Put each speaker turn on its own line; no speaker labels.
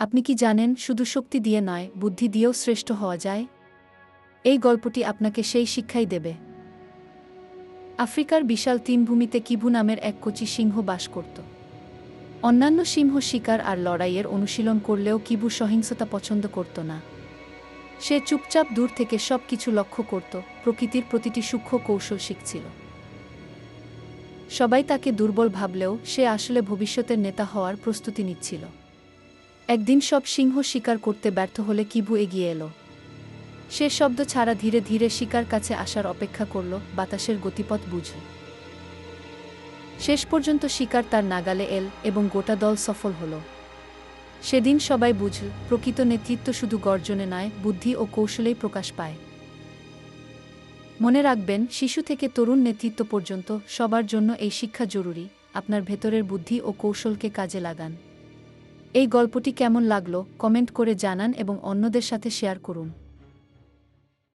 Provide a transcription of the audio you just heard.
আপনি কি জানেন, শুধু শক্তি দিয়ে নয়, বুদ্ধি দিয়েও শ্রেষ্ঠ হওয়া যায়? এই গল্পটি আপনাকে সেই শিক্ষাই দেবে। আফ্রিকার বিশাল তৃণভূমিতে কিবু নামের এক কচি সিংহ বাস করত। অন্যান্য সিংহ শিকার আর লড়াইয়ের অনুশীলন করলেও কিবু সহিংসতা পছন্দ করত না। সে চুপচাপ দূর থেকে সব কিছু লক্ষ্য করত, প্রকৃতির প্রতিটি সূক্ষ্ম কৌশল শিখছিল। সবাই তাকে দুর্বল ভাবলেও সে আসলে ভবিষ্যতের নেতা হওয়ার প্রস্তুতি নিচ্ছিল। একদিন সব সিংহ শিকার করতে ব্যর্থ হলে কিবু এগিয়ে এলো। সে শব্দ ছাড়া ধীরে ধীরে শিকার কাছে আসার অপেক্ষা করল, বাতাসের গতিপথ বুঝে। শেষ পর্যন্ত শিকার তার নাগালে এল এবং গোটা দল সফল হল। সেদিন সবাই বুঝল, প্রকৃত নেতৃত্ব শুধু গর্জনে নয়, বুদ্ধি ও কৌশলেই প্রকাশ পায়। মনে রাখবেন, শিশু থেকে তরুণ নেতৃত্ব পর্যন্ত সবার জন্য এই শিক্ষা জরুরি। আপনার ভেতরের বুদ্ধি ও কৌশলকে কাজে লাগান। এই গল্পটি কেমন লাগলো কমেন্ট করে জানান এবং অন্যদের সাথে শেয়ার করুন।